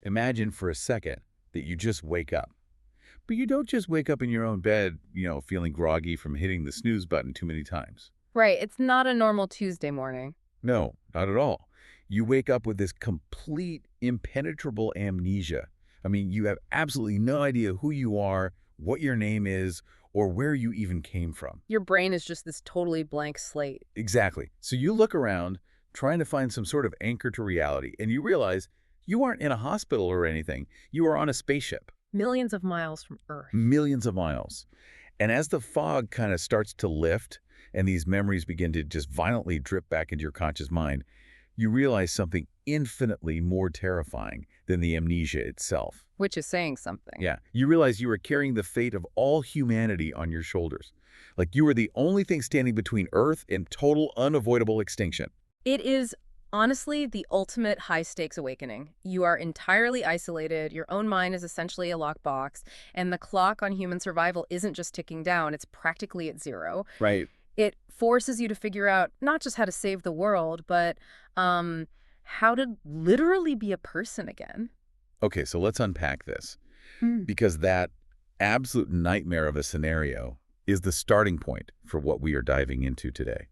Imagine for a second that you just wake up. But you don't just wake up in your own bed, feeling groggy from hitting the snooze button too many times. Right, it's not a normal Tuesday morning. No, not at all. You wake up with this complete, impenetrable amnesia. I mean, you have absolutely no idea who you are, what your name is, or where you even came from. Your brain is just this totally blank slate. Exactly. So you look around, trying to find some sort of anchor to reality, and you realize you aren't in a hospital or anything. You are on a spaceship. Millions of miles from Earth. Millions of miles. And as the fog kind of starts to lift and these memories begin to just violently drip back into your conscious mind, you realize something infinitely more terrifying than the amnesia itself. Which is saying something. Yeah. You realize you are carrying the fate of all humanity on your shoulders. Like you are the only thing standing between Earth and total unavoidable extinction. It is honestly the ultimate high-stakes awakening. You are entirely isolated, your own mind is essentially a locked box, and the clock on human survival isn't just ticking down, it's practically at zero. Right. It forces you to figure out not just how to save the world, but how to literally be a person again. Okay, so let's unpack this. Mm. Because that absolute nightmare of a scenario is the starting point for what we are diving into today.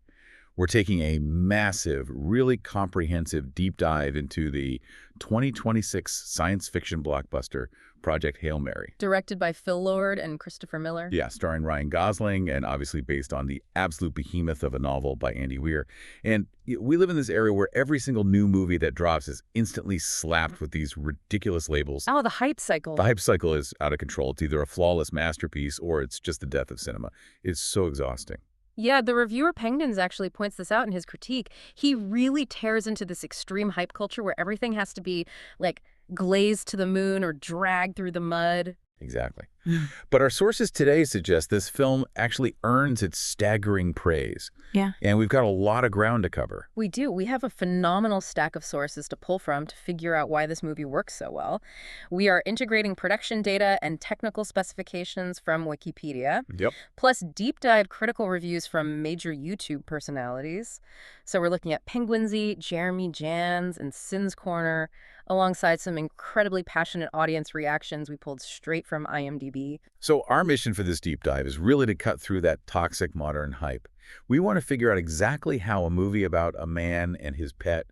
We're taking a massive, really comprehensive deep dive into the 2026 science fiction blockbuster, Project Hail Mary. Directed by Phil Lord and Christopher Miller. Yeah, starring Ryan Gosling and obviously based on the absolute behemoth of a novel by Andy Weir. And we live in this area where every single new movie that drops is instantly slapped with these ridiculous labels. Oh, the hype cycle. The hype cycle is out of control. It's either a flawless masterpiece or it's just the death of cinema. It's so exhausting. Yeah, the reviewer Penguins actually points this out in his critique. He really tears into this extreme hype culture where everything has to be, like, glazed to the moon or dragged through the mud. Exactly. But our sources today suggest this film actually earns its staggering praise. Yeah. And we've got a lot of ground to cover. We do. We have a phenomenal stack of sources to pull from to figure out why this movie works so well. We are integrating production data and technical specifications from Wikipedia, Yep. plus deep dive critical reviews from major YouTube personalities. So we're looking at Penguinsy, Jeremy Jans, and Sin's Corner, alongside some incredibly passionate audience reactions we pulled straight from IMDb. So our mission for this deep dive is really to cut through that toxic modern hype. We want to figure out exactly how a movie about a man and his pet,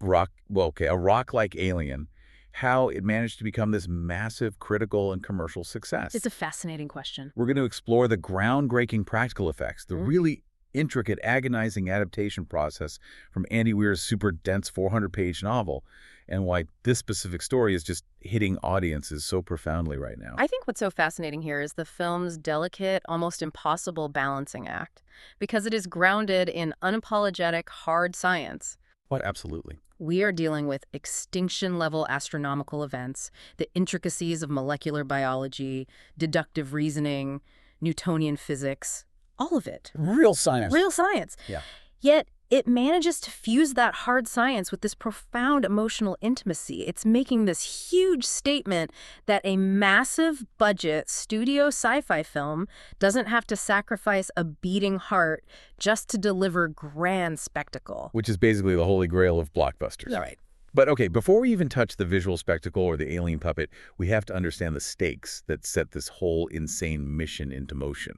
a rock-like alien, how it managed to become this massive critical and commercial success. It's a fascinating question. We're going to explore the groundbreaking practical effects, the really intricate, agonizing adaptation process from Andy Weir's super dense 400-page novel, and why this specific story is just hitting audiences so profoundly right now. I think what's so fascinating here is the film's delicate, almost impossible balancing act, because it is grounded in unapologetic, hard science. What? Absolutely. We are dealing with extinction-level astronomical events, the intricacies of molecular biology, deductive reasoning, Newtonian physics, all of it. Real science. Real science. Yeah. Yet it manages to fuse that hard science with this profound emotional intimacy. It's making this huge statement that a massive budget studio sci-fi film doesn't have to sacrifice a beating heart just to deliver grand spectacle. Which is basically the holy grail of blockbusters. All right. But okay, before we even touch the visual spectacle or the alien puppet, we have to understand the stakes that set this whole insane mission into motion.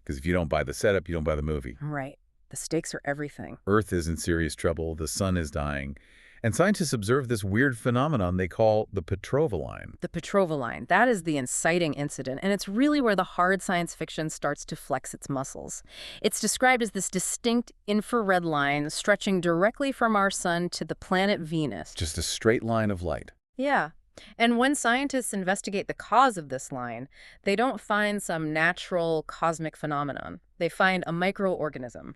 Because if you don't buy the setup, you don't buy the movie. Right. The stakes are everything. Earth is in serious trouble, the sun is dying, and scientists observe this weird phenomenon they call the Petrova line. The Petrova line, that is the inciting incident, and it's really where the hard science fiction starts to flex its muscles. It's described as this distinct infrared line stretching directly from our sun to the planet Venus. Just a straight line of light. Yeah. And when scientists investigate the cause of this line, they don't find some natural cosmic phenomenon. They find a microorganism.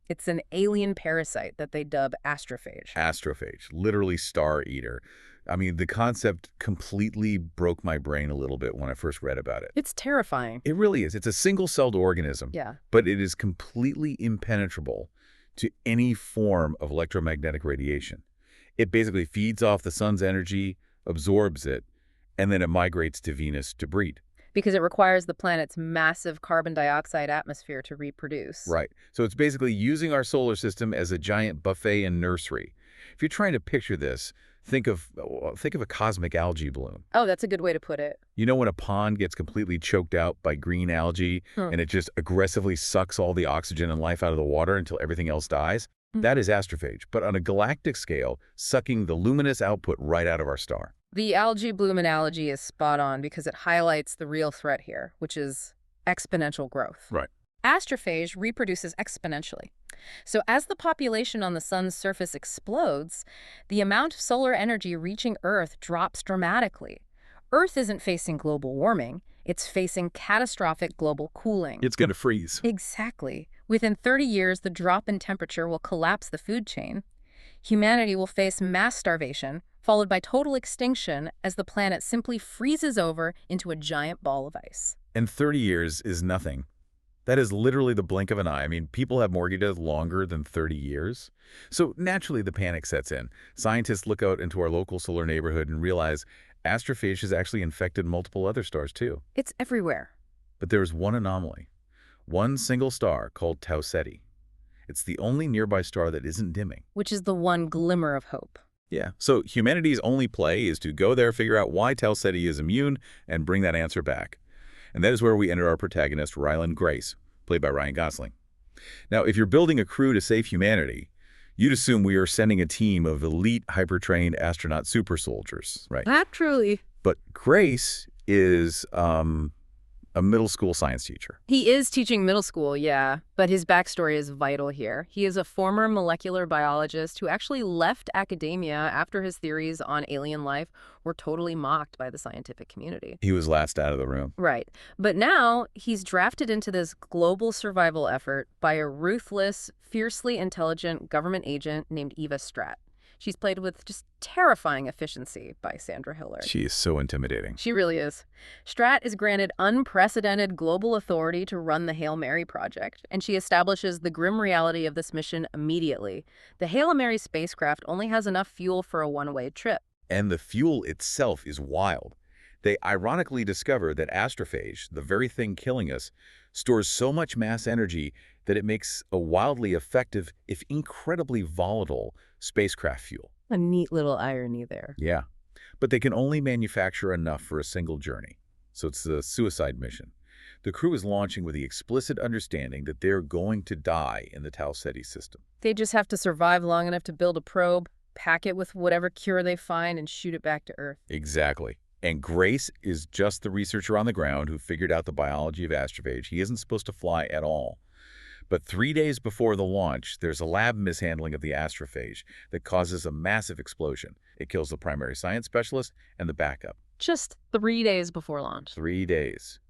It's an alien parasite that they dub astrophage. Astrophage, literally star eater. I mean, the concept completely broke my brain a little bit when I first read about it. It's terrifying. It really is. It's a single-celled organism. Yeah. But it is completely impenetrable to any form of electromagnetic radiation. It basically feeds off the sun's energy, absorbs it, and then it migrates to Venus to breed. Because it requires the planet's massive carbon dioxide atmosphere to reproduce. Right. So it's basically using our solar system as a giant buffet and nursery. If you're trying to picture this, Think of a cosmic algae bloom. Oh, that's a good way to put it. You know when a pond gets completely choked out by green algae and it just aggressively sucks all the oxygen and life out of the water until everything else dies? That is astrophage, but on a galactic scale, sucking the luminous output right out of our star. The algae bloom analogy is spot on because it highlights the real threat here, which is exponential growth. Right. Astrophage reproduces exponentially. So as the population on the sun's surface explodes, the amount of solar energy reaching Earth drops dramatically. Earth isn't facing global warming, it's facing catastrophic global cooling. It's going to freeze. Exactly. Within 30 years, the drop in temperature will collapse the food chain. Humanity will face mass starvation, followed by total extinction as the planet simply freezes over into a giant ball of ice. And 30 years is nothing. That is literally the blink of an eye. I mean, people have mortgages longer than 30 years. So naturally, the panic sets in. Scientists look out into our local solar neighborhood and realize astrophage has actually infected multiple other stars too. It's everywhere. But there is one anomaly. One single star called Tau Ceti. It's the only nearby star that isn't dimming. Which is the one glimmer of hope. Yeah, so humanity's only play is to go there, figure out why Tau Ceti is immune, and bring that answer back. And that is where we enter our protagonist, Ryland Grace, played by Ryan Gosling. Now, if you're building a crew to save humanity, you'd assume we are sending a team of elite, hyper-trained astronaut super soldiers, right? Naturally. But Grace is a middle school science teacher. He is teaching middle school, yeah, but his backstory is vital here. He is a former molecular biologist who actually left academia after his theories on alien life were totally mocked by the scientific community. He was last out of the room. Right. But now he's drafted into this global survival effort by a ruthless, fiercely intelligent government agent named Eva Stratt. She's played with just terrifying efficiency by Sandra Hiller. She is so intimidating. She really is. Stratt is granted unprecedented global authority to run the Hail Mary project, and she establishes the grim reality of this mission immediately. The Hail Mary spacecraft only has enough fuel for a one-way trip. And the fuel itself is wild. They ironically discover that astrophage, the very thing killing us, stores so much mass energy that it makes a wildly effective, if incredibly volatile, spacecraft fuel. A neat little irony there. Yeah, but they can only manufacture enough for a single journey. So it's a suicide mission. The crew is launching with the explicit understanding that they're going to die in the Tau Ceti system. They just have to survive long enough to build a probe, pack it with whatever cure they find, and shoot it back to Earth. Exactly. And Grace is just the researcher on the ground who figured out the biology of astrophage. He isn't supposed to fly at all. But 3 days before the launch, there's a lab mishandling of the astrophage that causes a massive explosion. It kills the primary science specialist and the backup. Just 3 days before launch. 3 days.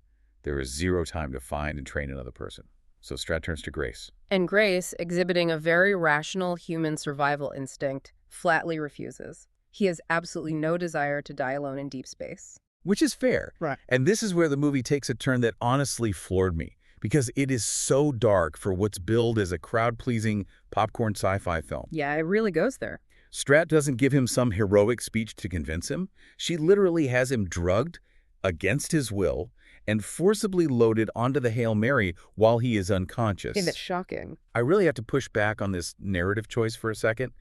There is zero time to find and train another person. So Stratt turns to Grace. And Grace, exhibiting a very rational human survival instinct, flatly refuses. He has absolutely no desire to die alone in deep space. Which is fair. Right. And this is where the movie takes a turn that honestly floored me, because it is so dark for what's billed as a crowd-pleasing popcorn sci-fi film. Yeah, it really goes there. Stratt doesn't give him some heroic speech to convince him. She literally has him drugged against his will and forcibly loaded onto the Hail Mary while he is unconscious. Isn't it shocking? I really have to push back on this narrative choice for a second.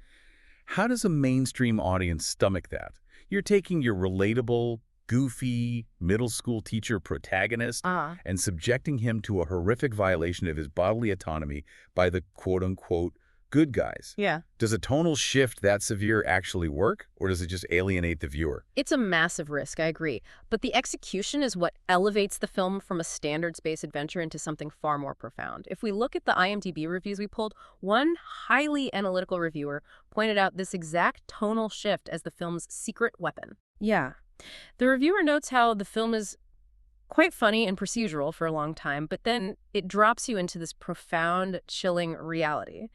How does a mainstream audience stomach that? You're taking your relatable, goofy, middle school teacher protagonist and subjecting him to a horrific violation of his bodily autonomy by the quote-unquote good guys. Yeah. Does a tonal shift that severe actually work, or does it just alienate the viewer? It's a massive risk, I agree. But the execution is what elevates the film from a standard space adventure into something far more profound. If we look at the IMDb reviews we pulled, one highly analytical reviewer pointed out this exact tonal shift as the film's secret weapon. Yeah. The reviewer notes how the film is quite funny and procedural for a long time, but then it drops you into this profound, chilling reality.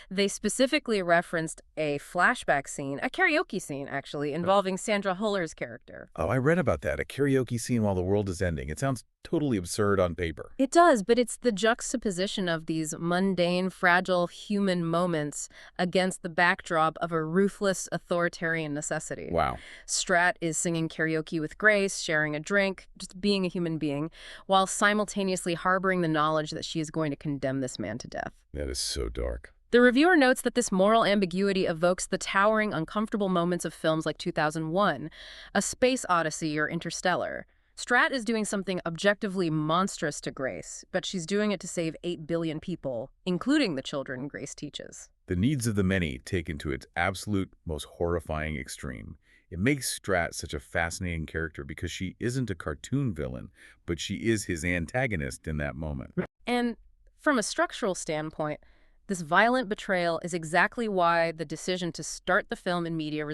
They specifically referenced a flashback scene, a karaoke scene, actually, involving Sandra Hiller's character. Oh, I read about that. A karaoke scene while the world is ending. It sounds totally absurd on paper. It does, but it's the juxtaposition of these mundane, fragile human moments against the backdrop of a ruthless, authoritarian necessity. Wow. Stratt is singing karaoke with Grace, sharing a drink, just being a human being, while simultaneously harboring the knowledge that she is going to condemn this man to death. That is so dark. The reviewer notes that this moral ambiguity evokes the towering, uncomfortable moments of films like 2001, A Space Odyssey, or Interstellar. Strat is doing something objectively monstrous to Grace, but she's doing it to save 8 billion people, including the children Grace teaches. The needs of the many taken to its absolute, most horrifying extreme. It makes Strat such a fascinating character because she isn't a cartoon villain, but she is his antagonist in that moment. And from a structural standpoint, this violent betrayal is exactly why the decision to start the film in media,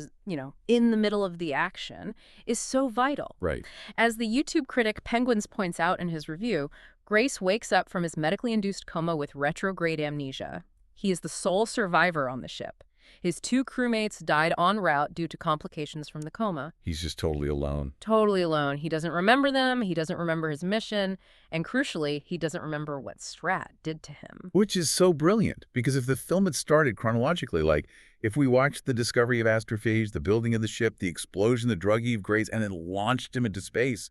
in the middle of the action, is so vital. Right. As the YouTube critic Penguins points out in his review, Grace wakes up from his medically induced coma with retrograde amnesia. He is the sole survivor on the ship. His 2 crewmates died en route due to complications from the coma. He's just totally alone. Totally alone. He doesn't remember them, he doesn't remember his mission, and crucially, he doesn't remember what Strat did to him. Which is so brilliant, because if the film had started chronologically, like if we watched the discovery of astrophage, the building of the ship, the explosion, the drug Eve Grace, and then launched him into space,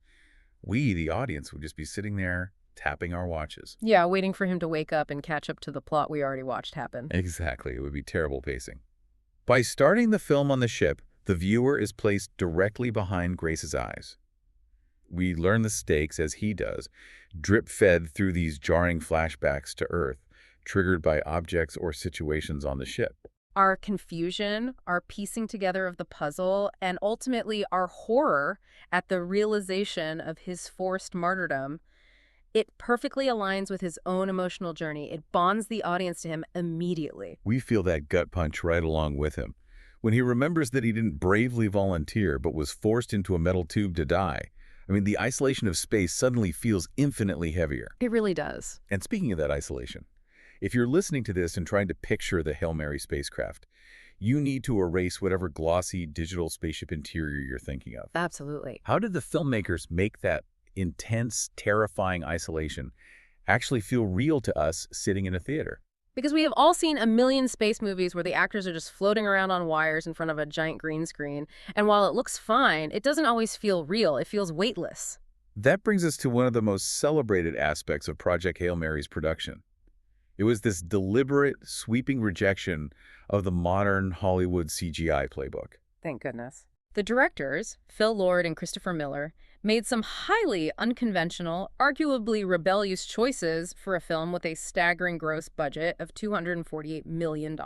we, the audience, would just be sitting there tapping our watches. Yeah, waiting for him to wake up and catch up to the plot we already watched happen. Exactly. It would be terrible pacing. By starting the film on the ship, the viewer is placed directly behind Grace's eyes. We learn the stakes, as he does, drip-fed through these jarring flashbacks to Earth, triggered by objects or situations on the ship. Our confusion, our piecing together of the puzzle, and ultimately our horror at the realization of his forced martyrdom, it perfectly aligns with his own emotional journey. It bonds the audience to him immediately. We feel that gut punch right along with him. When he remembers that he didn't bravely volunteer but was forced into a metal tube to die, the isolation of space suddenly feels infinitely heavier. It really does. And speaking of that isolation, if you're listening to this and trying to picture the Hail Mary spacecraft, you need to erase whatever glossy digital spaceship interior you're thinking of. Absolutely. How did the filmmakers make that intense, terrifying isolation actually feel real to us sitting in a theater? Because we have all seen a million space movies where the actors are just floating around on wires in front of a giant green screen, and while it looks fine, it doesn't always feel real. It feels weightless. That brings us to one of the most celebrated aspects of Project Hail Mary's production. It was this deliberate, sweeping rejection of the modern Hollywood CGI playbook. Thank goodness. The directors, Phil Lord and Christopher Miller, made some highly unconventional, arguably rebellious choices for a film with a staggering gross budget of $248 million.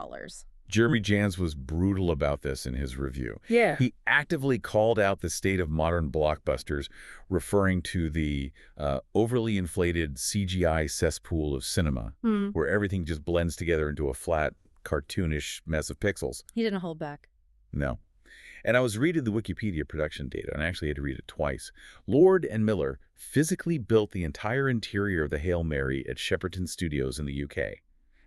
Jeremy Jans was brutal about this in his review. Yeah. He actively called out the state of modern blockbusters, referring to the overly inflated CGI cesspool of cinema, where everything just blends together into a flat, cartoonish mess of pixels. He didn't hold back. No. And I was reading the Wikipedia production data, and I actually had to read it twice. Lord and Miller physically built the entire interior of the Hail Mary at Shepperton Studios in the UK.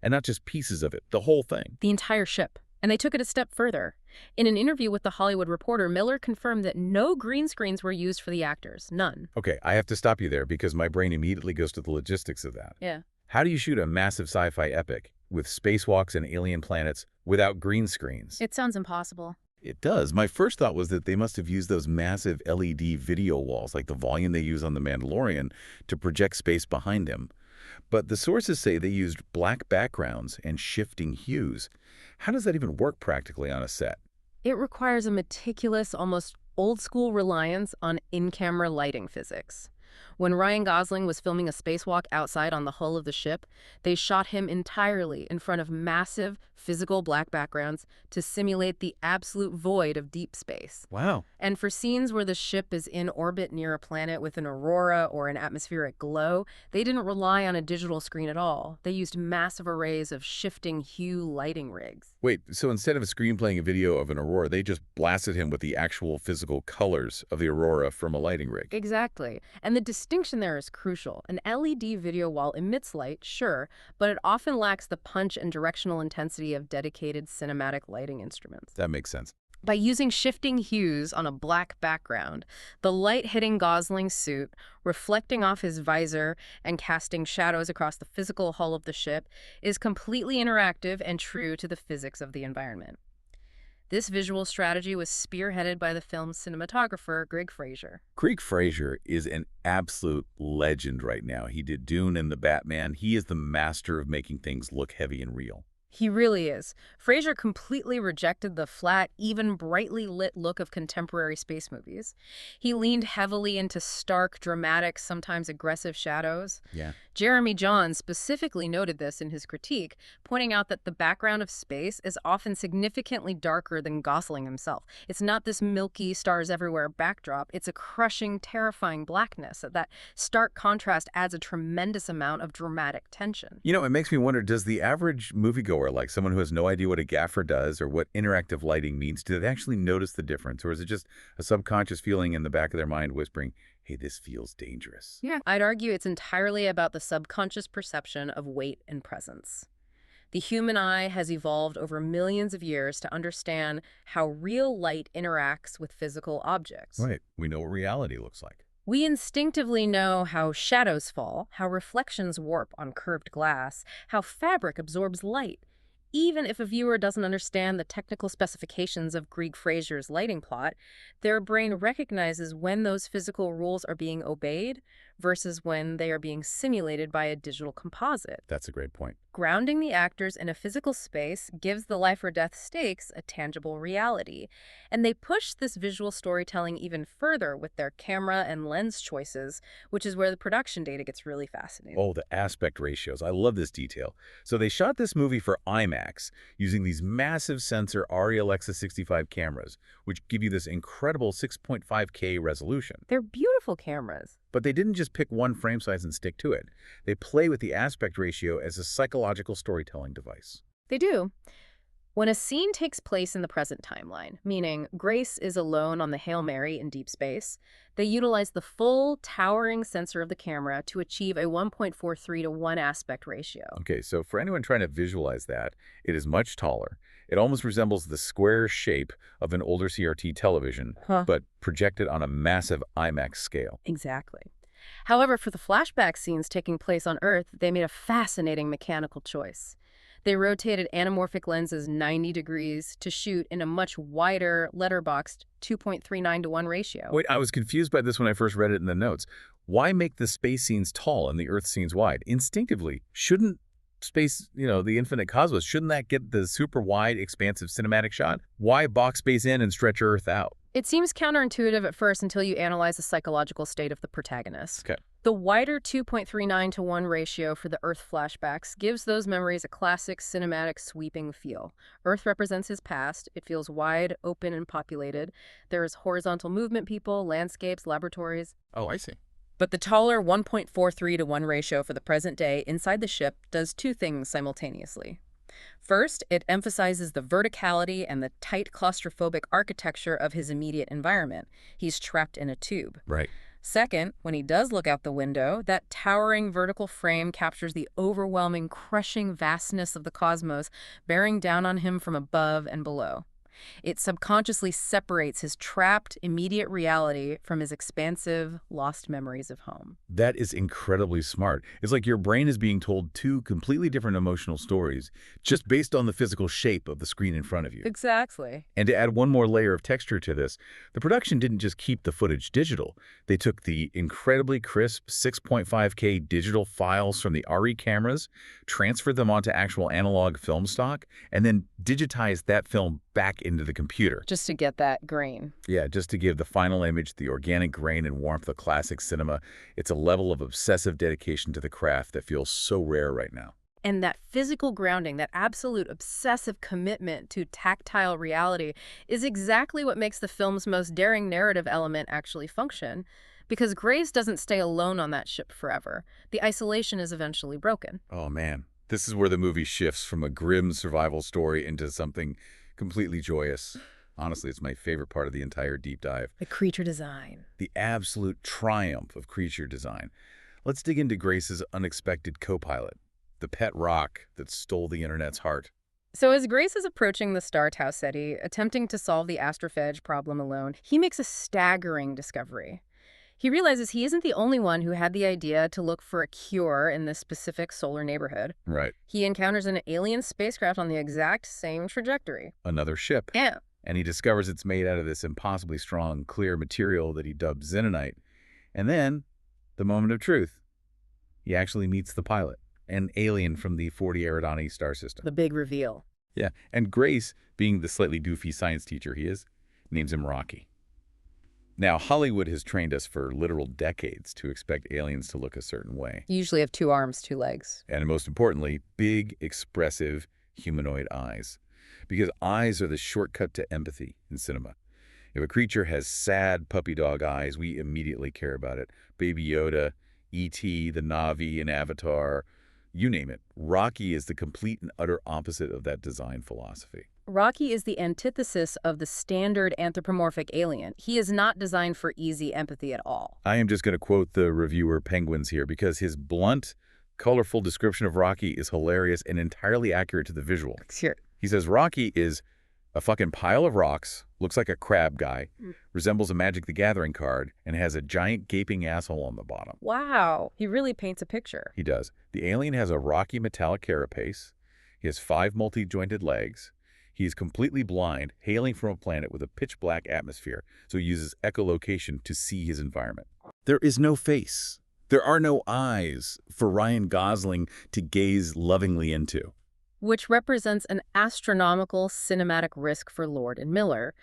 And not just pieces of it, the whole thing. The entire ship. And they took it a step further. In an interview with The Hollywood Reporter, Miller confirmed that no green screens were used for the actors. None. Okay, I have to stop you there because my brain immediately goes to the logistics of that. Yeah. How do you shoot a massive sci-fi epic with spacewalks and alien planets without green screens? It sounds impossible. It does. My first thought was that they must have used those massive LED video walls, like the volume they use on The Mandalorian, to project space behind him. But the sources say they used black backgrounds and shifting hues. How does that even work practically on a set? It requires a meticulous, almost old-school reliance on in-camera lighting physics. When Ryan Gosling was filming a spacewalk outside on the hull of the ship, they shot him entirely in front of massive, physical black backgrounds to simulate the absolute void of deep space. Wow. And for scenes where the ship is in orbit near a planet with an aurora or an atmospheric glow, they didn't rely on a digital screen at all. They used massive arrays of shifting hue lighting rigs. Wait, so instead of a screen playing a video of an aurora, they just blasted him with the actual physical colors of the aurora from a lighting rig? Exactly. And the distinction there is crucial. An LED video wall emits light, sure, but it often lacks the punch and directional intensity of dedicated cinematic lighting instruments. That makes sense. By using shifting hues on a black background, the light hitting Gosling's suit, reflecting off his visor, and casting shadows across the physical hull of the ship is completely interactive and true to the physics of the environment. This visual strategy was spearheaded by the film's cinematographer, Greg Fraser. Greg Fraser is an absolute legend right now. He did Dune and The Batman. He is the master of making things look heavy and real. He really is. Fraser completely rejected the flat, even brightly lit look of contemporary space movies. He leaned heavily into stark, dramatic, sometimes aggressive shadows. Yeah. Jeremy Johns specifically noted this in his critique, pointing out that the background of space is often significantly darker than Gosling himself. It's not this milky, stars everywhere backdrop. It's a crushing, terrifying blackness. That stark contrast adds a tremendous amount of dramatic tension. You know, it makes me wonder, does the average moviegoer, like someone who has no idea what a gaffer does or what interactive lighting means, do they actually notice the difference? Or is it just a subconscious feeling in the back of their mind whispering, hey, this feels dangerous? Yeah, I'd argue it's entirely about the subconscious perception of weight and presence. The human eye has evolved over millions of years to understand how real light interacts with physical objects. Right. We know what reality looks like. We instinctively know how shadows fall, how reflections warp on curved glass, how fabric absorbs light. Even if a viewer doesn't understand the technical specifications of Greig Fraser's lighting plot, their brain recognizes when those physical rules are being obeyed versus when they are being simulated by a digital composite. That's a great point. Grounding the actors in a physical space gives the life or death stakes a tangible reality. And they push this visual storytelling even further with their camera and lens choices, which is where the production data gets really fascinating. Oh, the aspect ratios. I love this detail. So they shot this movie for IMAX using these massive sensor Arri Alexa 65 cameras, which give you this incredible 6.5K resolution. They're beautiful cameras. But they didn't just pick one frame size and stick to it. They play with the aspect ratio as a psychological storytelling device. They do. When a scene takes place in the present timeline, meaning Grace is alone on the Hail Mary in deep space, they utilize the full, towering sensor of the camera to achieve a 1.43 to 1 aspect ratio. Okay, so for anyone trying to visualize that, it is much taller. It almost resembles the square shape of an older CRT television, but projected on a massive IMAX scale. Exactly. However, for the flashback scenes taking place on Earth, they made a fascinating mechanical choice. They rotated anamorphic lenses 90 degrees to shoot in a much wider, letterboxed 2.39 to 1 ratio. Wait, I was confused by this when I first read it in the notes. Why make the space scenes tall and the Earth scenes wide? Instinctively, shouldn't space, the infinite cosmos, shouldn't that get the super wide, expansive cinematic shot? Why box space in and stretch Earth out? It seems counterintuitive at first until you analyze the psychological state of the protagonist. Okay. The wider 2.39 to 1 ratio for the Earth flashbacks gives those memories a classic cinematic sweeping feel. Earth represents his past. It feels wide, open, and populated. There's horizontal movement people, landscapes, laboratories. Oh, I see. But the taller 1.43 to 1 ratio for the present day inside the ship does two things simultaneously. First, it emphasizes the verticality and the tight claustrophobic architecture of his immediate environment. He's trapped in a tube. Right. Second, when he does look out the window, that towering vertical frame captures the overwhelming, crushing vastness of the cosmos, bearing down on him from above and below. It subconsciously separates his trapped, immediate reality from his expansive, lost memories of home. That is incredibly smart. It's like your brain is being told two completely different emotional stories just based on the physical shape of the screen in front of you. Exactly. And to add one more layer of texture to this, the production didn't just keep the footage digital. They took the incredibly crisp 6.5K digital files from the Arri cameras, transferred them onto actual analog film stock, and then digitized that film back into the computer. Just to get that grain. Yeah, just to give the final image the organic grain and warmth of classic cinema. It's a level of obsessive dedication to the craft that feels so rare right now. And that physical grounding, that absolute obsessive commitment to tactile reality is exactly what makes the film's most daring narrative element actually function. Because Grace doesn't stay alone on that ship forever. The isolation is eventually broken. Oh man, this is where the movie shifts from a grim survival story into something completely joyous. Honestly, it's my favorite part of the entire deep dive. The creature design. The absolute triumph of creature design. Let's dig into Grace's unexpected co-pilot, the pet rock that stole the internet's heart. So as Grace is approaching the star Tau Ceti, attempting to solve the astrophage problem alone, he makes a staggering discovery. He realizes he isn't the only one who had the idea to look for a cure in this specific solar neighborhood. Right. He encounters an alien spacecraft on the exact same trajectory. Another ship. Yeah. And he discovers it's made out of this impossibly strong, clear material that he dubbed xenonite. And then, the moment of truth, he actually meets the pilot. an alien from the 40 Eridani star system. The big reveal. Yeah, and Grace, being the slightly doofy science teacher he is, names him Rocky. Now, Hollywood has trained us for literal decades to expect aliens to look a certain way. You usually have 2 arms, 2 legs. And most importantly, big, expressive, humanoid eyes. Because eyes are the shortcut to empathy in cinema. If a creature has sad puppy dog eyes, we immediately care about it. Baby Yoda, E.T., the Na'vi in Avatar, you name it. Rocky is the complete and utter opposite of that design philosophy. Rocky is the antithesis of the standard anthropomorphic alien. He is not designed for easy empathy at all. I am just going to quote the reviewer Penguins here because his blunt, colorful description of Rocky is hilarious and entirely accurate to the visual. Sure. He says Rocky is a fucking pile of rocks, looks like a crab guy, resembles a Magic the Gathering card, and has a giant gaping asshole on the bottom. Wow. He really paints a picture. He does. The alien has a rocky metallic carapace. He has 5 multi-jointed legs. He is completely blind, hailing from a planet with a pitch-black atmosphere, so he uses echolocation to see his environment. There is no face. There are no eyes for Ryan Gosling to gaze lovingly into. Which represents an astronomical cinematic risk for Lord and Miller.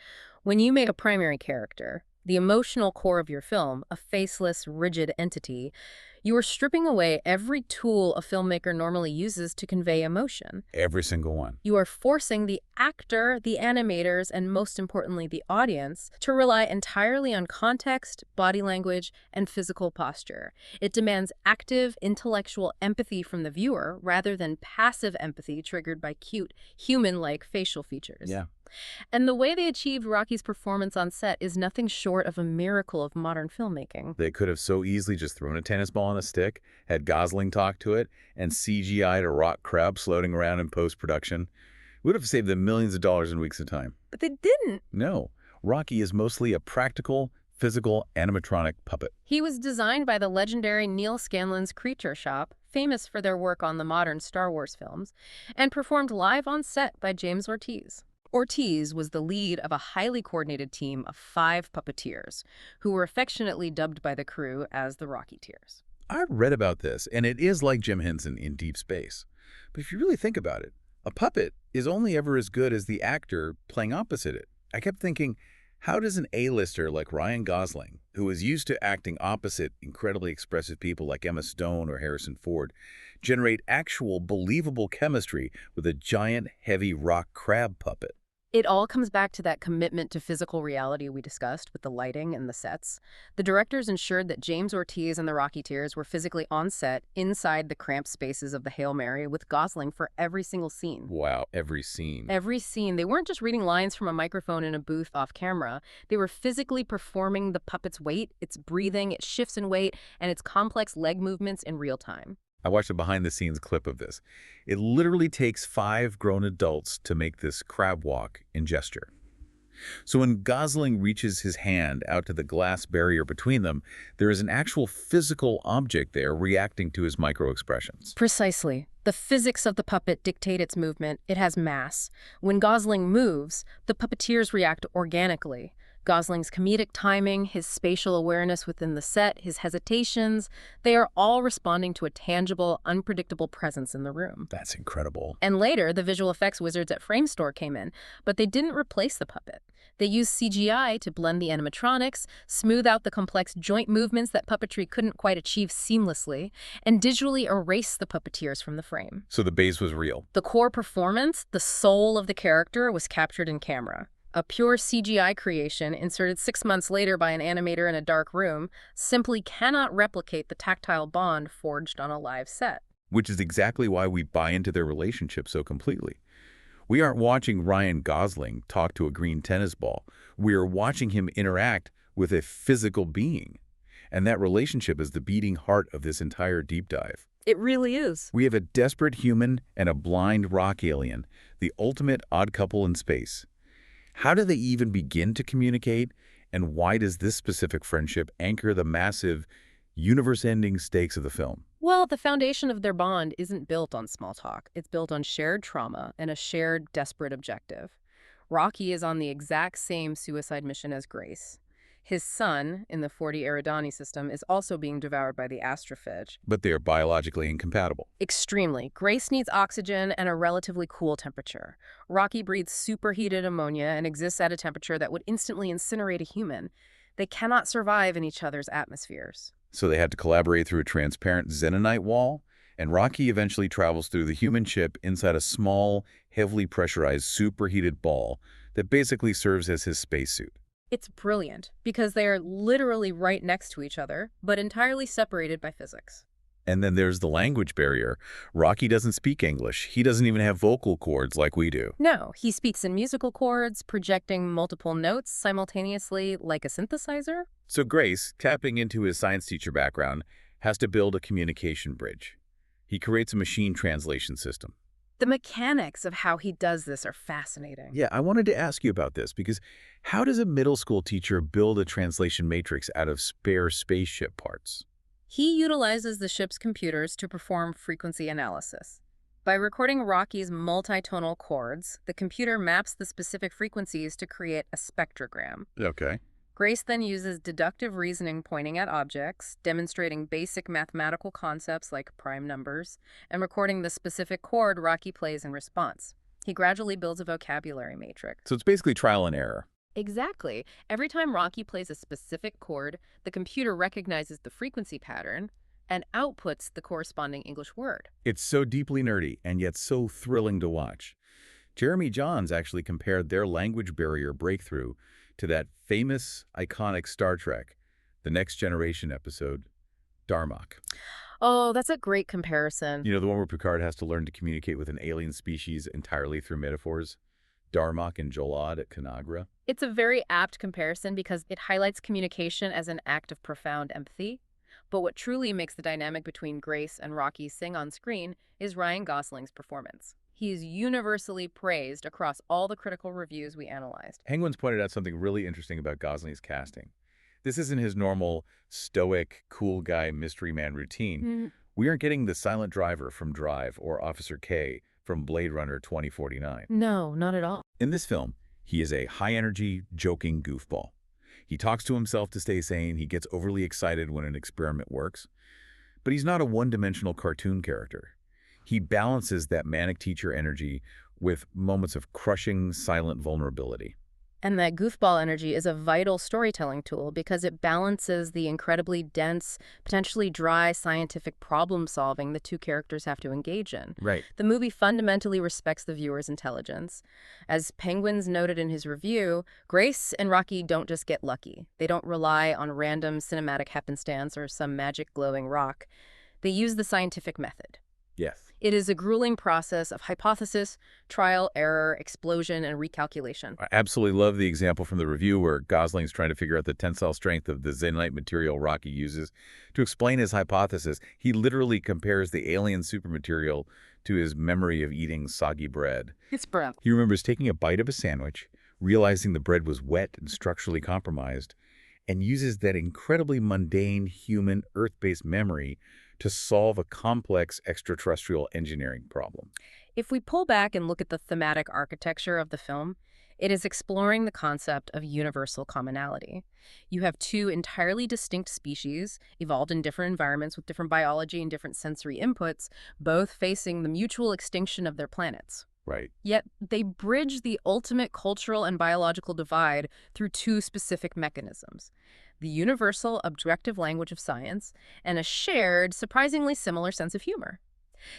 When you make a primary character, the emotional core of your film, a faceless, rigid entity, you are stripping away every tool a filmmaker normally uses to convey emotion. Every single one. You are forcing the actor, the animators, and most importantly, the audience, to rely entirely on context, body language, and physical posture. It demands active, intellectual empathy from the viewer rather than passive empathy triggered by cute, human-like facial features. Yeah. And the way they achieved Rocky's performance on set is nothing short of a miracle of modern filmmaking. They could have so easily just thrown a tennis ball on a stick, had Gosling talk to it, and CGI'd a rock crab floating around in post-production. Would have saved them millions of dollars and weeks of time. But they didn't. No. Rocky is mostly a practical, physical, animatronic puppet. He was designed by the legendary Neil Scanlon's Creature Shop, famous for their work on the modern Star Wars films, and performed live on set by James Ortiz. Ortiz was the lead of a highly coordinated team of 5 puppeteers, who were affectionately dubbed by the crew as the Rocketeers. I read about this, and it is like Jim Henson in Deep Space. But if you really think about it, a puppet is only ever as good as the actor playing opposite it. I kept thinking, how does an A-lister like Ryan Gosling, who is used to acting opposite incredibly expressive people like Emma Stone or Harrison Ford, generate actual believable chemistry with a giant, heavy rock crab puppet? It all comes back to that commitment to physical reality we discussed with the lighting and the sets. The directors ensured that James Ortiz and the Rocketeers were physically on set inside the cramped spaces of the Hail Mary with Gosling for every single scene. Wow, every scene. Every scene. They weren't just reading lines from a microphone in a booth off camera. They were physically performing the puppet's weight, its breathing, its shifts in weight, and its complex leg movements in real time. I watched a behind-the-scenes clip of this. It literally takes 5 grown adults to make this crab walk in gesture. So when Gosling reaches his hand out to the glass barrier between them, there is an actual physical object there reacting to his micro-expressions. Precisely. The physics of the puppet dictate its movement. It has mass. When Gosling moves, the puppeteers react organically. Gosling's comedic timing, his spatial awareness within the set, his hesitations, they are all responding to a tangible, unpredictable presence in the room. That's incredible. And later, the visual effects wizards at Framestore came in, but they didn't replace the puppet. They used CGI to blend the animatronics, smooth out the complex joint movements that puppetry couldn't quite achieve seamlessly, and digitally erase the puppeteers from the frame. So the base was real. The core performance, the soul of the character, was captured in camera. A pure CGI creation inserted 6 months later by an animator in a dark room simply cannot replicate the tactile bond forged on a live set. Which is exactly why we buy into their relationship so completely. We aren't watching Ryan Gosling talk to a green tennis ball. We are watching him interact with a physical being. And that relationship is the beating heart of this entire deep dive. It really is. We have a desperate human and a blind rock alien, the ultimate odd couple in space. How do they even begin to communicate, and why does this specific friendship anchor the massive, universe-ending stakes of the film? Well, the foundation of their bond isn't built on small talk. It's built on shared trauma and a shared, desperate objective. Rocky is on the exact same suicide mission as Grace. His son, in the 40 Eridani system, is also being devoured by the astrophage. But they are biologically incompatible. Extremely. Grace needs oxygen and a relatively cool temperature. Rocky breathes superheated ammonia and exists at a temperature that would instantly incinerate a human. They cannot survive in each other's atmospheres. So they had to collaborate through a transparent xenonite wall, and Rocky eventually travels through the human ship inside a small, heavily pressurized, superheated ball that basically serves as his spacesuit. It's brilliant, because they are literally right next to each other, but entirely separated by physics. And then there's the language barrier. Rocky doesn't speak English. He doesn't even have vocal cords like we do. No, he speaks in musical chords, projecting multiple notes simultaneously like a synthesizer. So Grace, tapping into his science teacher background, has to build a communication bridge. He creates a machine translation system. The mechanics of how he does this are fascinating. Yeah, I wanted to ask you about this because how does a middle school teacher build a translation matrix out of spare spaceship parts? He utilizes the ship's computers to perform frequency analysis. By recording Rocky's multitonal chords, the computer maps the specific frequencies to create a spectrogram. Okay. Grace then uses deductive reasoning pointing at objects, demonstrating basic mathematical concepts like prime numbers, and recording the specific chord Rocky plays in response. He gradually builds a vocabulary matrix. So it's basically trial and error. Exactly. Every time Rocky plays a specific chord, the computer recognizes the frequency pattern and outputs the corresponding English word. It's so deeply nerdy and yet so thrilling to watch. Jeremy Jahns actually compared their language barrier breakthrough to that famous, iconic Star Trek, The Next Generation episode, Darmok. Oh, that's a great comparison. You know, the one where Picard has to learn to communicate with an alien species entirely through metaphors? Darmok and Jolad at Conagra. It's a very apt comparison because it highlights communication as an act of profound empathy. But what truly makes the dynamic between Grace and Rocky sing on screen is Ryan Gosling's performance. He is universally praised across all the critical reviews we analyzed. Penguins pointed out something really interesting about Gosling's casting. This isn't his normal, stoic, cool guy mystery man routine. We aren't getting the silent driver from Drive or Officer K from Blade Runner 2049. No, not at all. In this film, he is a high-energy, joking goofball. He talks to himself to stay sane, he gets overly excited when an experiment works. But he's not a one-dimensional cartoon character. He balances that manic teacher energy with moments of crushing, silent vulnerability. And that goofball energy is a vital storytelling tool because it balances the incredibly dense, potentially dry scientific problem-solving the two characters have to engage in. Right. The movie fundamentally respects the viewer's intelligence. As Penguins noted in his review, Grace and Rocky don't just get lucky. They don't rely on random cinematic happenstance or some magic glowing rock. They use the scientific method. Yes. It is a grueling process of hypothesis, trial, error, explosion, and recalculation. I absolutely love the example from the review where Gosling's trying to figure out the tensile strength of the xenonite material Rocky uses. To explain his hypothesis, he literally compares the alien supermaterial to his memory of eating soggy bread. It's bread. He remembers taking a bite of a sandwich, realizing the bread was wet and structurally compromised, and uses that incredibly mundane, human, Earth-based memory to solve a complex extraterrestrial engineering problem. If we pull back and look at the thematic architecture of the film, it is exploring the concept of universal commonality. You have two entirely distinct species, evolved in different environments with different biology and different sensory inputs, both facing the mutual extinction of their planets. Right. Yet they bridge the ultimate cultural and biological divide through two specific mechanisms: the universal objective language of science and a shared, surprisingly similar sense of humor.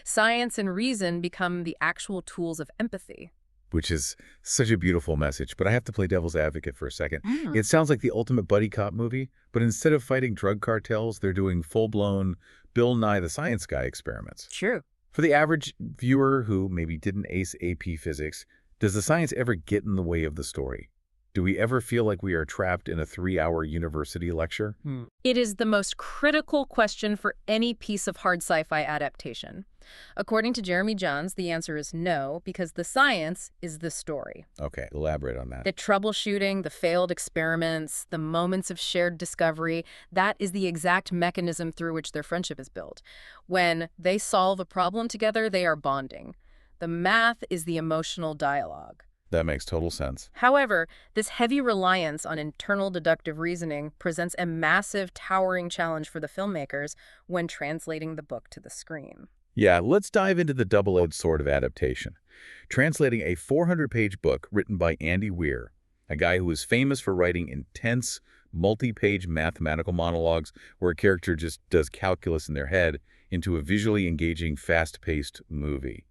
Science and reason become the actual tools of empathy. Which is such a beautiful message, but I have to play devil's advocate for a second. It sounds like the ultimate buddy cop movie, but instead of fighting drug cartels, they're doing full-blown Bill Nye the Science Guy experiments. True. For the average viewer who maybe didn't ace AP physics, does the science ever get in the way of the story? Do we ever feel like we are trapped in a 3-hour university lecture? It is the most critical question for any piece of hard sci-fi adaptation. According to Jeremy Jahns, the answer is no, because the science is the story. Okay, elaborate on that. The troubleshooting, the failed experiments, the moments of shared discovery, that is the exact mechanism through which their friendship is built. When they solve a problem together, they are bonding. The math is the emotional dialogue. That makes total sense. However, this heavy reliance on internal deductive reasoning presents a massive, towering challenge for the filmmakers when translating the book to the screen. Yeah, let's dive into the double-edged sword of adaptation. Translating a 400-page book written by Andy Weir, a guy who was famous for writing intense, multi-page mathematical monologues where a character just does calculus in their head, into a visually engaging, fast-paced movie.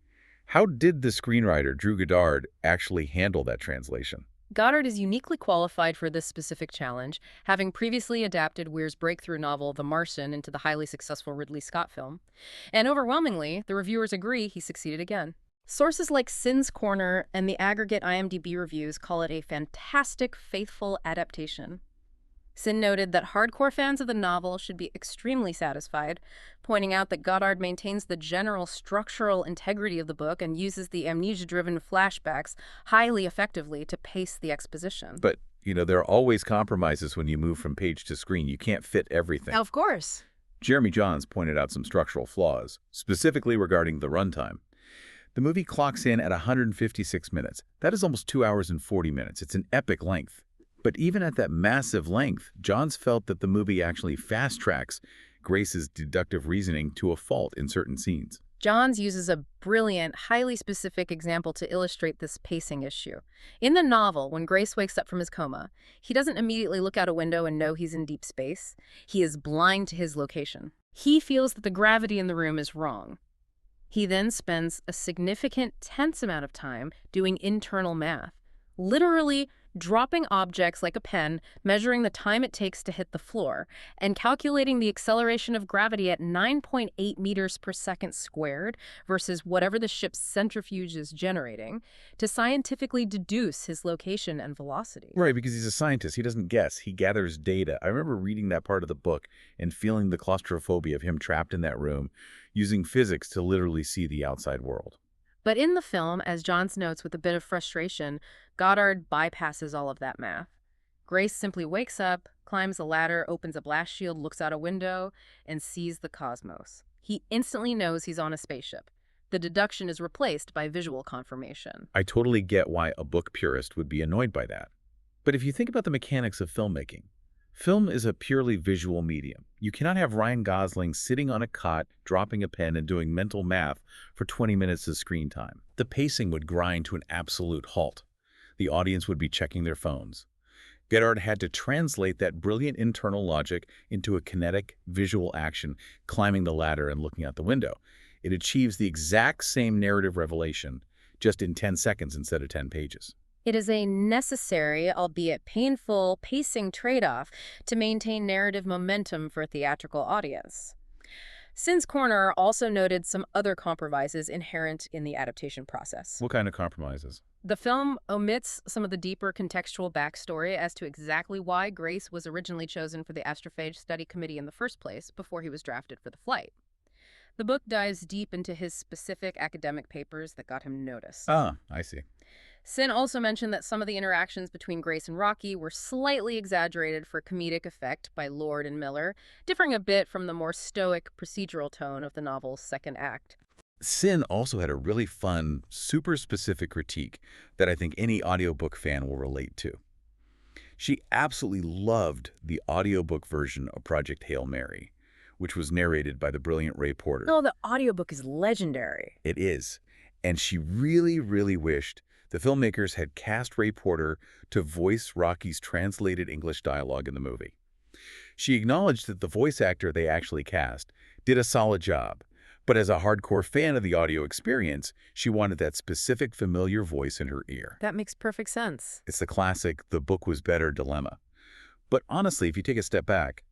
How did the screenwriter, Drew Goddard, actually handle that translation? Goddard is uniquely qualified for this specific challenge, having previously adapted Weir's breakthrough novel The Martian into the highly successful Ridley Scott film. And overwhelmingly, the reviewers agree he succeeded again. Sources like Sin's Corner and the aggregate IMDb reviews call it a fantastic, faithful adaptation. Sin noted that hardcore fans of the novel should be extremely satisfied, pointing out that Goddard maintains the general structural integrity of the book and uses the amnesia-driven flashbacks highly effectively to pace the exposition. But, there are always compromises when you move from page to screen. You can't fit everything. Of course. Jeremy Jahns pointed out some structural flaws, specifically regarding the runtime. The movie clocks in at 156 minutes. That is almost 2 hours and 40 minutes. It's an epic length. But even at that massive length, Johns felt that the movie actually fast-tracks Grace's deductive reasoning to a fault in certain scenes. Johns uses a brilliant, highly specific example to illustrate this pacing issue. In the novel, when Grace wakes up from his coma, he doesn't immediately look out a window and know he's in deep space. He is blind to his location. He feels that the gravity in the room is wrong. He then spends a significant, tense amount of time doing internal math, literally dropping objects like a pen, measuring the time it takes to hit the floor, and calculating the acceleration of gravity at 9.8 meters per second squared versus whatever the ship's centrifuge is generating to scientifically deduce his location and velocity. Right, because he's a scientist. He doesn't guess. He gathers data. I remember reading that part of the book and feeling the claustrophobia of him trapped in that room, using physics to literally see the outside world. But in the film, as Johns notes with a bit of frustration, Goddard bypasses all of that math. Grace simply wakes up, climbs a ladder, opens a blast shield, looks out a window, and sees the cosmos. He instantly knows he's on a spaceship. The deduction is replaced by visual confirmation. I totally get why a book purist would be annoyed by that. But if you think about the mechanics of filmmaking, film is a purely visual medium. You cannot have Ryan Gosling sitting on a cot, dropping a pen, and doing mental math for 20 minutes of screen time. The pacing would grind to an absolute halt. The audience would be checking their phones. Goddard had to translate that brilliant internal logic into a kinetic, visual action, climbing the ladder and looking out the window. It achieves the exact same narrative revelation, just in 10 seconds instead of 10 pages. It is a necessary, albeit painful, pacing trade-off to maintain narrative momentum for a theatrical audience. Sin's Corner also noted some other compromises inherent in the adaptation process. What kind of compromises? The film omits some of the deeper contextual backstory as to exactly why Grace was originally chosen for the Astrophage Study Committee in the first place before he was drafted for the flight. The book dives deep into his specific academic papers that got him noticed. Ah, I see. Sin also mentioned that some of the interactions between Grace and Rocky were slightly exaggerated for comedic effect by Lord and Miller, differing a bit from the more stoic procedural tone of the novel's second act. Sin also had a really fun, super specific critique that I think any audiobook fan will relate to. She absolutely loved the audiobook version of Project Hail Mary, which was narrated by the brilliant Ray Porter. Oh, the audiobook is legendary. It is. And she really, really wished the filmmakers had cast Ray Porter to voice Rocky's translated English dialogue in the movie. She acknowledged that the voice actor they actually cast did a solid job, but as a hardcore fan of the audio experience, she wanted that specific familiar voice in her ear. That makes perfect sense. It's the classic "the book was better" dilemma. But honestly, if you take a step back,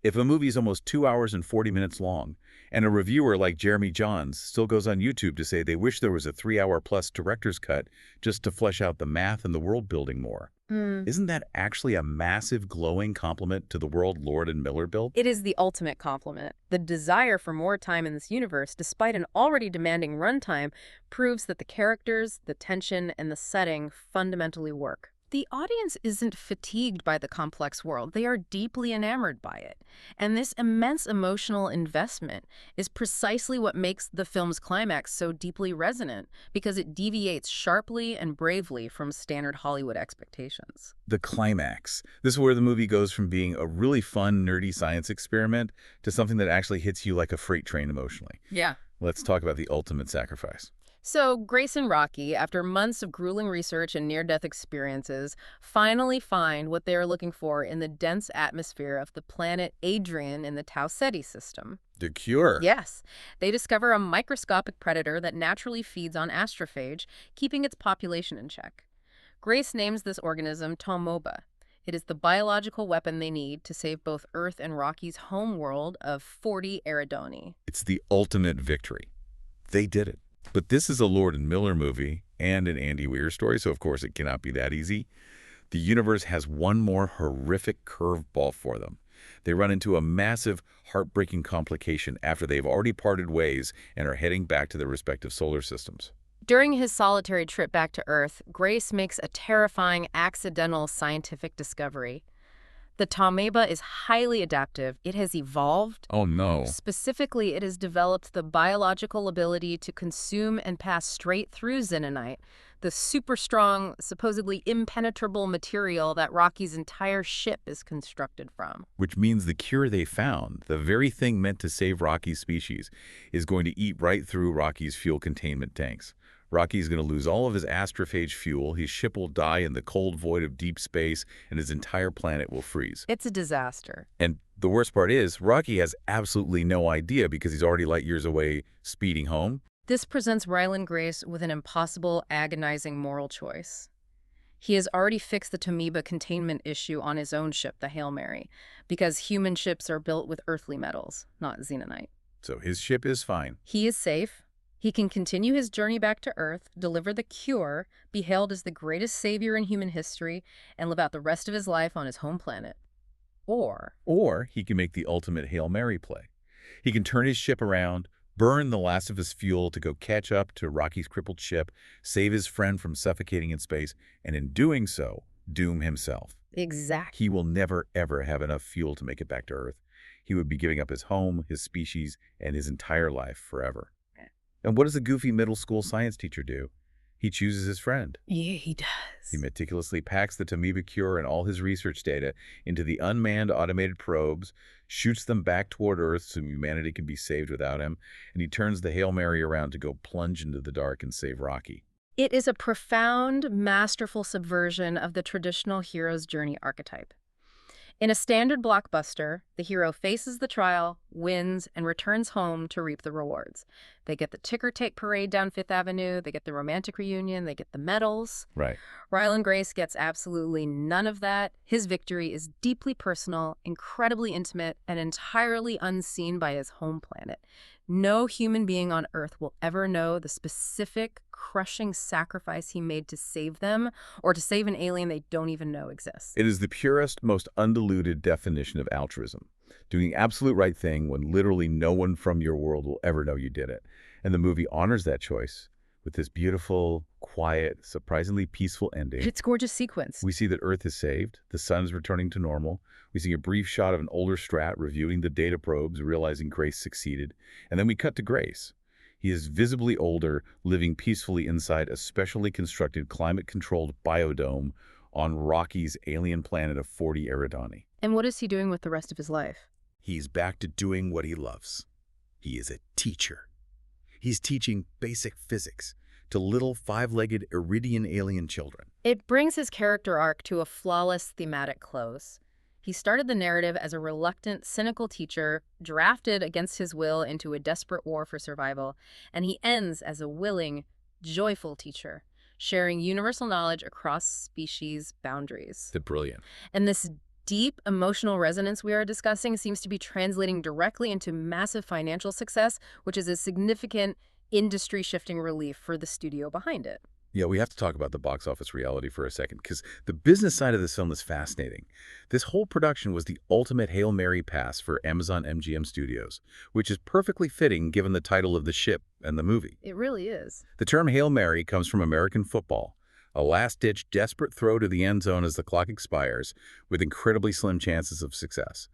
if a movie is almost 2 hours and 40 minutes long, and a reviewer like Jeremy Jahns still goes on YouTube to say they wish there was a 3-hour-plus director's cut just to flesh out the math and the world building more, isn't that actually a massive glowing compliment to the world Lord and Miller built? It is the ultimate compliment. The desire for more time in this universe, despite an already demanding runtime, proves that the characters, the tension, and the setting fundamentally work. The audience isn't fatigued by the complex world. They are deeply enamored by it. And this immense emotional investment is precisely what makes the film's climax so deeply resonant, because it deviates sharply and bravely from standard Hollywood expectations. The climax. This is where the movie goes from being a really fun, nerdy science experiment to something that actually hits you like a freight train emotionally. Yeah. Let's talk about the ultimate sacrifice. So, Grace and Rocky, after months of grueling research and near-death experiences, finally find what they are looking for in the dense atmosphere of the planet Adrian in the Tau Ceti system. The cure. Yes, they discover a microscopic predator that naturally feeds on astrophage, keeping its population in check. Grace names this organism Tomoba. It is the biological weapon they need to save both Earth and Rocky's home world of 40 Eridoni. It's the ultimate victory. They did it. But this is a Lord and Miller movie and an Andy Weir story, so of course it cannot be that easy. The universe has one more horrific curveball for them. They run into a massive, heartbreaking complication after they've already parted ways and are heading back to their respective solar systems. During his solitary trip back to Earth, Grace makes a terrifying accidental scientific discovery. The Tomoeba is highly adaptive. It has evolved. Oh no. Specifically, it has developed the biological ability to consume and pass straight through xenonite, the super strong, supposedly impenetrable material that Rocky's entire ship is constructed from. Which means the cure they found, the very thing meant to save Rocky's species, is going to eat right through Rocky's fuel containment tanks. Rocky's going to lose all of his astrophage fuel, his ship will die in the cold void of deep space, and his entire planet will freeze. It's a disaster. And the worst part is, Rocky has absolutely no idea because he's already light years away speeding home. This presents Ryland Grace with an impossible, agonizing moral choice. He has already fixed the Tomoeba containment issue on his own ship, the Hail Mary, because human ships are built with earthly metals, not xenonite. So his ship is fine. He is safe. He can continue his journey back to Earth, deliver the cure, be hailed as the greatest savior in human history, and live out the rest of his life on his home planet. Or he can make the ultimate Hail Mary play. He can turn his ship around, burn the last of his fuel to go catch up to Rocky's crippled ship, save his friend from suffocating in space, and in doing so, doom himself. Exactly. He will never, ever have enough fuel to make it back to Earth. He would be giving up his home, his species, and his entire life forever. And what does the goofy middle school science teacher do? He chooses his friend. Yeah, he does. He meticulously packs the Tomoeba cure and all his research data into the unmanned automated probes, shoots them back toward Earth so humanity can be saved without him, and he turns the Hail Mary around to go plunge into the dark and save Rocky. It is a profound, masterful subversion of the traditional hero's journey archetype. In a standard blockbuster, the hero faces the trial, wins, and returns home to reap the rewards. They get the ticker-tape parade down Fifth Avenue, they get the romantic reunion, they get the medals. Right. Ryland Grace gets absolutely none of that. His victory is deeply personal, incredibly intimate, and entirely unseen by his home planet. No human being on Earth will ever know the specific, crushing sacrifice he made to save them, or to save an alien they don't even know exists. It is the purest, most undiluted definition of altruism. Doing the absolute right thing when literally no one from your world will ever know you did it. And the movie honors that choice with this beautiful, quiet, surprisingly peaceful ending. It's a gorgeous sequence. We see that Earth is saved, the sun is returning to normal. We see a brief shot of an older Strat reviewing the data probes, realizing Grace succeeded. And then we cut to Grace. He is visibly older, living peacefully inside a specially constructed climate-controlled biodome on Rocky's alien planet of 40 Eridoni. And what is he doing with the rest of his life? He's back to doing what he loves. He is a teacher. He's teaching basic physics to little five-legged Iridian alien children. It brings his character arc to a flawless thematic close. He started the narrative as a reluctant, cynical teacher, drafted against his will into a desperate war for survival, and he ends as a willing, joyful teacher, sharing universal knowledge across species boundaries. The brilliant. And this deep emotional resonance we are discussing seems to be translating directly into massive financial success, which is a significant industry-shifting relief for the studio behind it. Yeah, we have to talk about the box office reality for a second, because the business side of this film is fascinating. This whole production was the ultimate Hail Mary pass for Amazon MGM Studios, which is perfectly fitting given the title of the ship and the movie. It really is. The term Hail Mary comes from American football. A last-ditch, desperate throw to the end zone as the clock expires, with incredibly slim chances of success.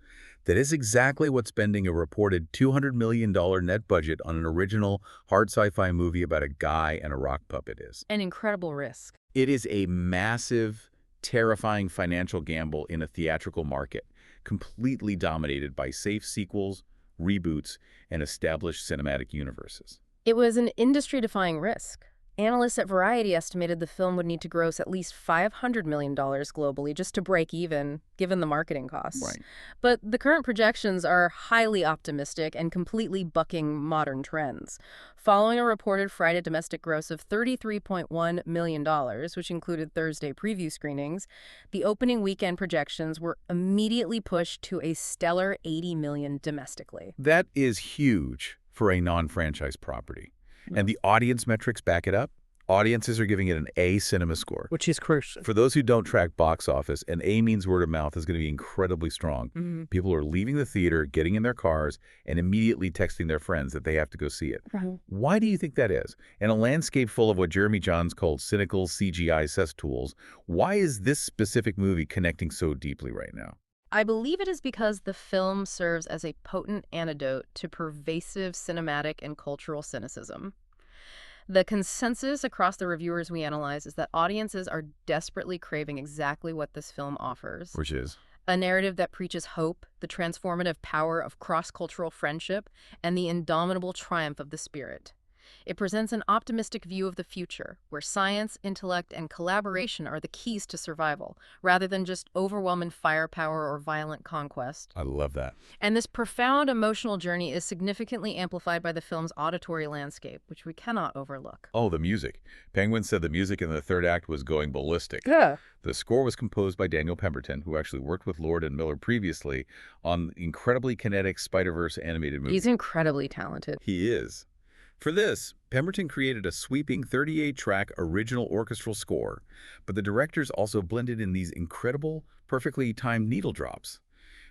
That is exactly what spending a reported $200 million net budget on an original hard sci-fi movie about a guy and a rock puppet is. An incredible risk. It is a massive, terrifying financial gamble in a theatrical market, completely dominated by safe sequels, reboots, and established cinematic universes. It was an industry-defying risk. Analysts at Variety estimated the film would need to gross at least $500 million globally just to break even, given the marketing costs. Right. But the current projections are highly optimistic and completely bucking modern trends. Following a reported Friday domestic gross of $33.1 million, which included Thursday preview screenings, the opening weekend projections were immediately pushed to a stellar $80 million domestically. That is huge for a non-franchise property. And the audience metrics back it up. Audiences are giving it an A cinema score. Which is crucial. For those who don't track box office, an A means word of mouth is going to be incredibly strong. People are leaving the theater, getting in their cars, and immediately texting their friends that they have to go see it. Why do you think that is? In a landscape full of what Jeremy Jahns called cynical CGI cesspools, why is this specific movie connecting so deeply right now? I believe it is because the film serves as a potent antidote to pervasive cinematic and cultural cynicism. The consensus across the reviewers we analyze is that audiences are desperately craving exactly what this film offers. Which is? A narrative that preaches hope, the transformative power of cross-cultural friendship, and the indomitable triumph of the spirit. It presents an optimistic view of the future, where science, intellect, and collaboration are the keys to survival, rather than just overwhelming firepower or violent conquest. I love that. And this profound emotional journey is significantly amplified by the film's auditory landscape, which we cannot overlook. Oh, the music. Penguin said the music in the third act was going ballistic. Yeah. The score was composed by Daniel Pemberton, who actually worked with Lord and Miller previously on the incredibly kinetic Spider-Verse animated movie. He's incredibly talented. He is. For this, Pemberton created a sweeping 38-track original orchestral score, but the directors also blended in these incredible, perfectly timed needle drops.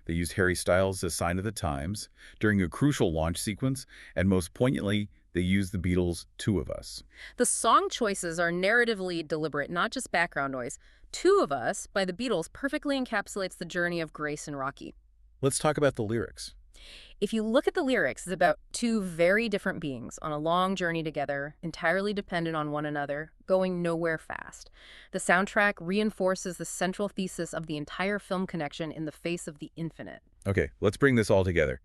They used Harry Styles' as sign of the times during a crucial launch sequence, and most poignantly, they used the Beatles' Two of Us. The song choices are narratively deliberate, not just background noise. Two of Us, by the Beatles, perfectly encapsulates the journey of Grace and Rocky. Let's talk about the lyrics. If you look at the lyrics, it's about two very different beings on a long journey together, entirely dependent on one another, going nowhere fast. The soundtrack reinforces the central thesis of the entire film connection in the face of the infinite. Okay, let's bring this all together.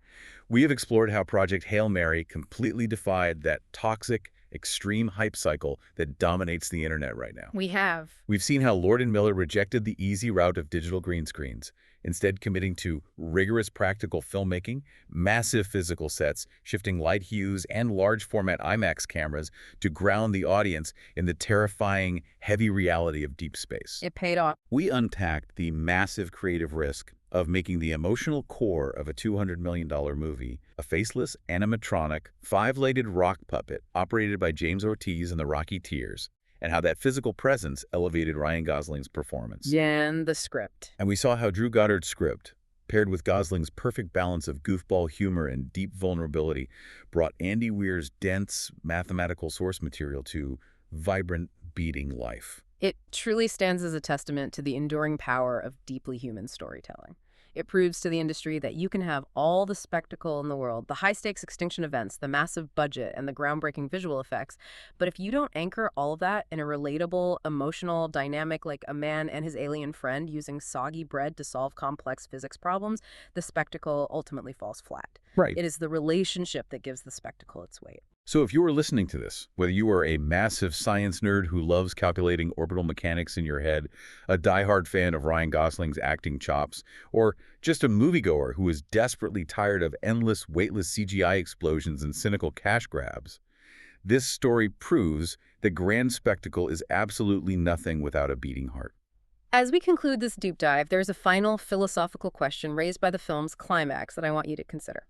We have explored how Project Hail Mary completely defied that toxic, extreme hype cycle that dominates the internet right now. We have. We've seen how Lord and Miller rejected the easy route of digital green screens, instead committing to rigorous practical filmmaking, massive physical sets, shifting light hues, and large-format IMAX cameras to ground the audience in the terrifying, heavy reality of deep space. It paid off. We unpacked the massive creative risk of making the emotional core of a $200 million movie a faceless, animatronic, five-legged rock puppet operated by James Ortiz and the Rocketeers, and how that physical presence elevated Ryan Gosling's performance. And the script. And we saw how Drew Goddard's script, paired with Gosling's perfect balance of goofball humor and deep vulnerability, brought Andy Weir's dense mathematical source material to vibrant, beating life. It truly stands as a testament to the enduring power of deeply human storytelling. It proves to the industry that you can have all the spectacle in the world, the high-stakes extinction events, the massive budget, and the groundbreaking visual effects, but if you don't anchor all of that in a relatable, emotional dynamic like a man and his alien friend using soggy bread to solve complex physics problems, the spectacle ultimately falls flat. Right. It is the relationship that gives the spectacle its weight. So if you are listening to this, whether you are a massive science nerd who loves calculating orbital mechanics in your head, a diehard fan of Ryan Gosling's acting chops, or just a moviegoer who is desperately tired of endless, weightless CGI explosions and cynical cash grabs, this story proves that grand spectacle is absolutely nothing without a beating heart. As we conclude this deep dive, there's a final philosophical question raised by the film's climax that I want you to consider.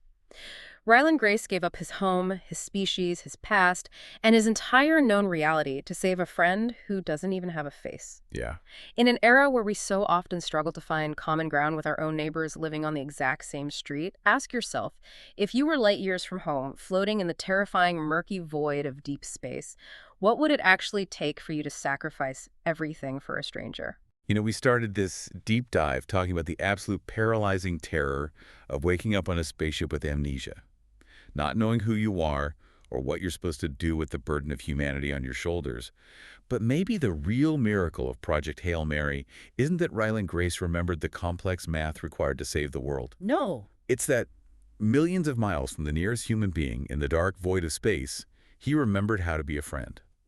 Ryland Grace gave up his home, his species, his past, and his entire known reality to save a friend who doesn't even have a face. Yeah. In an era where we so often struggle to find common ground with our own neighbors living on the exact same street, ask yourself, if you were light years from home, floating in the terrifying murky void of deep space, What would it actually take for you to sacrifice everything for a stranger? We started this deep dive talking about the absolute paralyzing terror of waking up on a spaceship with amnesia, not knowing who you are or what you're supposed to do with the burden of humanity on your shoulders. But maybe the real miracle of Project Hail Mary isn't that Ryland Grace remembered the complex math required to save the world. No. It's that millions of miles from the nearest human being in the dark void of space, he remembered how to be a friend.